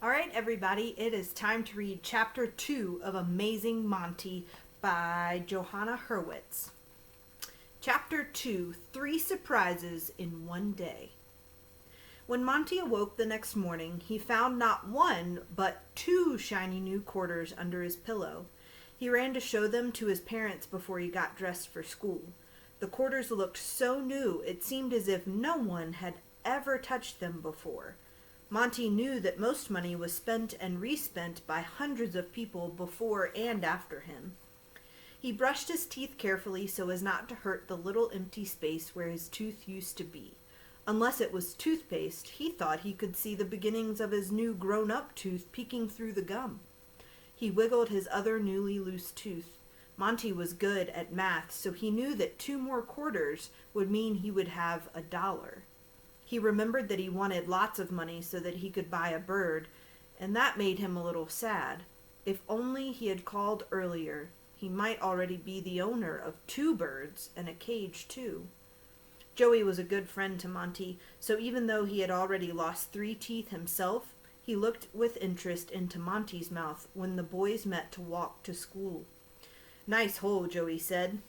All right, everybody, it is time to read Chapter 2 of Amazing Monty by Johanna Hurwitz. Chapter 2, 3 Surprises in One Day. When Monty awoke the next morning, he found not one, but 2 shiny new quarters under his pillow. He ran to show them to his parents before he got dressed for school. The quarters looked so new, it seemed as if no one had ever touched them before. Monty knew that most money was spent and respent by hundreds of people before and after him. He brushed his teeth carefully so as not to hurt the little empty space where his tooth used to be. Unless it was toothpaste, he thought he could see the beginnings of his new grown-up tooth peeking through the gum. He wiggled his other newly loose tooth. Monty was good at math, so he knew that 2 more quarters would mean he would have $1. He remembered that he wanted lots of money so that he could buy a bird, and that made him a little sad. If only he had called earlier, he might already be the owner of 2 birds and a cage too. Joey was a good friend to Monty, so even though he had already lost 3 teeth himself, he looked with interest into Monty's mouth when the boys met to walk to school. "Nice hole," Joey said.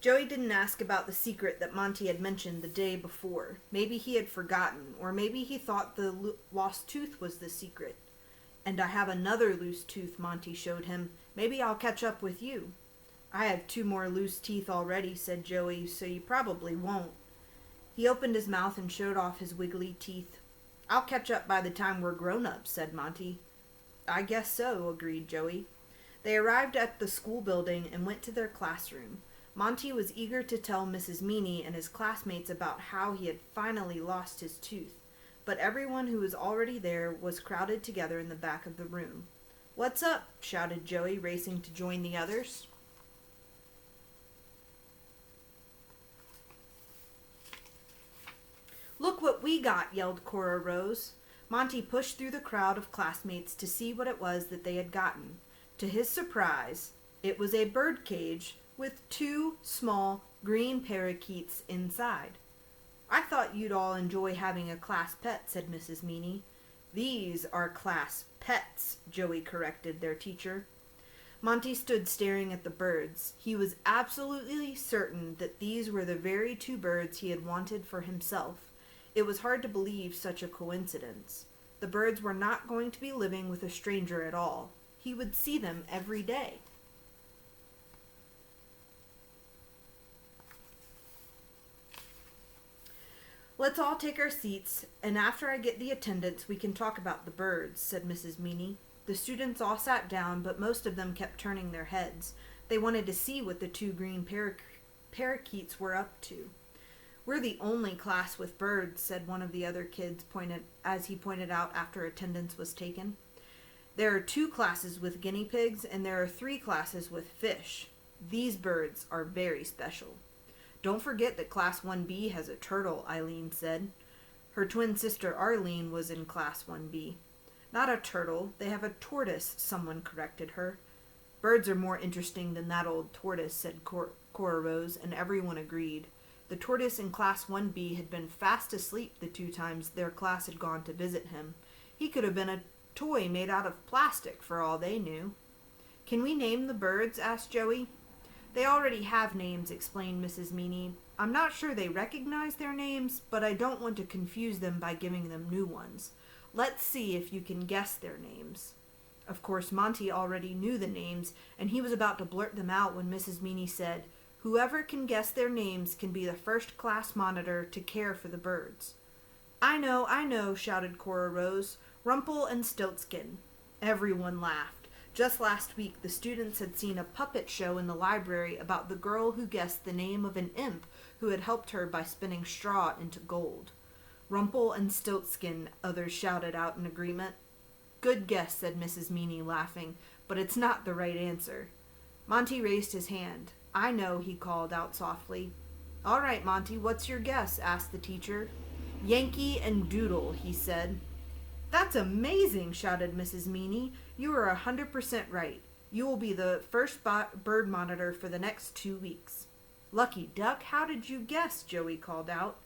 Joey didn't ask about the secret that Monty had mentioned the day before. Maybe he had forgotten, or maybe he thought the lost tooth was the secret. "And I have another loose tooth," Monty showed him. "Maybe I'll catch up with you." "I have 2 more loose teeth already," said Joey, "so you probably won't." He opened his mouth and showed off his wiggly teeth. "I'll catch up by the time we're grown-ups," said Monty. "I guess so," agreed Joey. They arrived at the school building and went to their classroom. Monty was eager to tell Mrs. Meany and his classmates about how he had finally lost his tooth, but everyone who was already there was crowded together in the back of the room. "What's up?" shouted Joey, racing to join the others. "Look what we got!" yelled Cora Rose. Monty pushed through the crowd of classmates to see what it was that they had gotten. To his surprise, it was a bird cage with 2 small green parakeets inside. "I thought you'd all enjoy having a class pet," said Mrs. Meany. "These are class pets," Joey corrected their teacher. Monty stood staring at the birds. He was absolutely certain that these were the very 2 birds he had wanted for himself. It was hard to believe such a coincidence. The birds were not going to be living with a stranger at all. He would see them every day. "Let's all take our seats, and after I get the attendance, we can talk about the birds," said Mrs. Meany. The students all sat down, but most of them kept turning their heads. They wanted to see what the 2 green parakeets were up to. "We're the only class with birds," said one of the other kids as he pointed out after attendance was taken. "There are 2 classes with guinea pigs, and there are 3 classes with fish. These birds are very special." "Don't forget that Class 1B has a turtle," Eileen said. Her twin sister Arlene was in Class 1B. "Not a turtle, they have a tortoise," someone corrected her. "Birds are more interesting than that old tortoise," said Cora Rose, and everyone agreed. The tortoise in Class 1B had been fast asleep the 2 times their class had gone to visit him. He could have been a toy made out of plastic for all they knew. "Can we name the birds?" asked Joey. "They already have names," explained Mrs. Meany. "I'm not sure they recognize their names, but I don't want to confuse them by giving them new ones. Let's see if you can guess their names." Of course, Monty already knew the names, and he was about to blurt them out when Mrs. Meany said, "Whoever can guess their names can be the first class monitor to care for the birds." I know," shouted Cora Rose. "Rumple and Stiltskin." Everyone laughed. Just last week, the students had seen a puppet show in the library about the girl who guessed the name of an imp who had helped her by spinning straw into gold. "Rumple and Stiltskin," others shouted out in agreement. "Good guess," said Mrs. Meany, laughing, "but it's not the right answer." Monty raised his hand. "I know," he called out softly. "All right, Monty, what's your guess?" asked the teacher. "Yankee and Doodle," he said. "That's amazing," shouted Mrs. Meany. "You are 100% right. You will be the first bird monitor for the next 2 weeks." Lucky duck, how did you guess? Joey called out.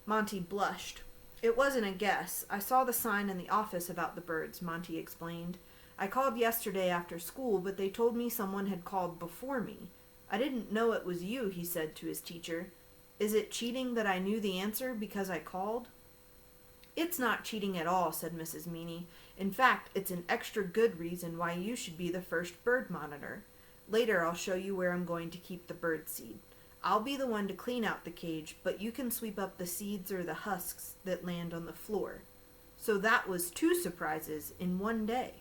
Monty blushed. It wasn't a guess. I saw the sign in the office about the birds, Monty explained. I called yesterday after school, but they told me someone had called before me. I didn't know it was you, he said to his teacher. Is it cheating that I knew the answer because I called? It's not cheating at all, said Mrs. Meany. In fact, it's an extra good reason why you should be the first bird monitor. Later I'll show you where I'm going to keep the bird seed. I'll be the one to clean out the cage, but you can sweep up the seeds or the husks that land on the floor. So that was 2 surprises in one day.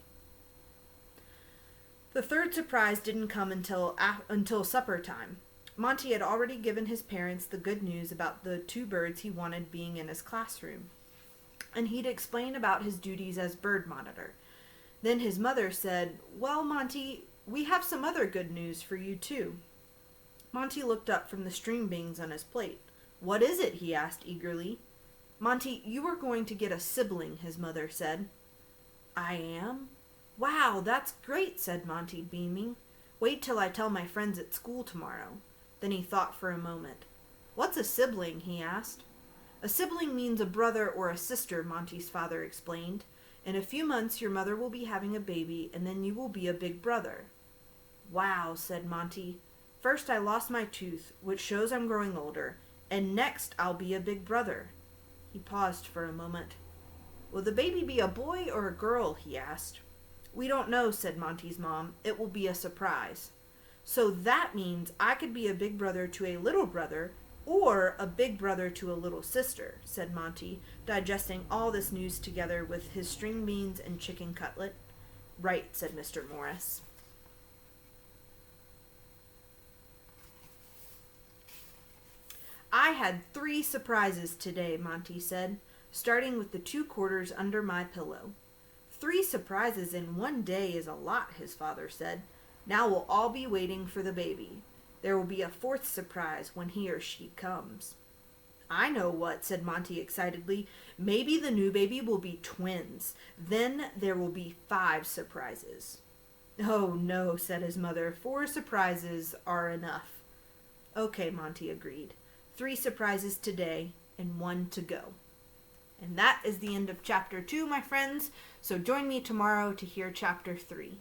The third surprise didn't come until supper time. Monty had already given his parents the good news about the 2 birds he wanted being in his classroom, and he'd explain about his duties as bird monitor. Then his mother said, "Well, Monty, we have some other good news for you, too." Monty looked up from the string beans on his plate. "What is it?" he asked eagerly. "Monty, you are going to get a sibling," his mother said. "I am? Wow, that's great," said Monty, beaming. "Wait till I tell my friends at school tomorrow." Then he thought for a moment. "What's a sibling?" he asked. "A sibling means a brother or a sister," Monty's father explained. "In a few months your mother will be having a baby, and then you will be a big brother." "Wow," said Monty. "First I lost my tooth, which shows I'm growing older, and next I'll be a big brother." He paused for a moment. "Will the baby be a boy or a girl?" he asked. "We don't know," said Monty's mom. "It will be a surprise." "So that means I could be a big brother to a little brother, or a big brother to a little sister," said Monty, digesting all this news together with his string beans and chicken cutlet. "Right," said Mr. Morris. "I had 3 surprises today," Monty said, starting with the 2 quarters under my pillow. 3 surprises in one day is a lot," his father said. "Now we'll all be waiting for the baby. There will be a 4th surprise when he or she comes." "I know what," said Monty excitedly. "Maybe the new baby will be twins. Then there will be 5 surprises." "Oh, no," said his mother. 4 surprises are enough." "Okay," Monty agreed. 3 surprises today and 1 to go. And that is the end of chapter 2, my friends. So join me tomorrow to hear chapter 3.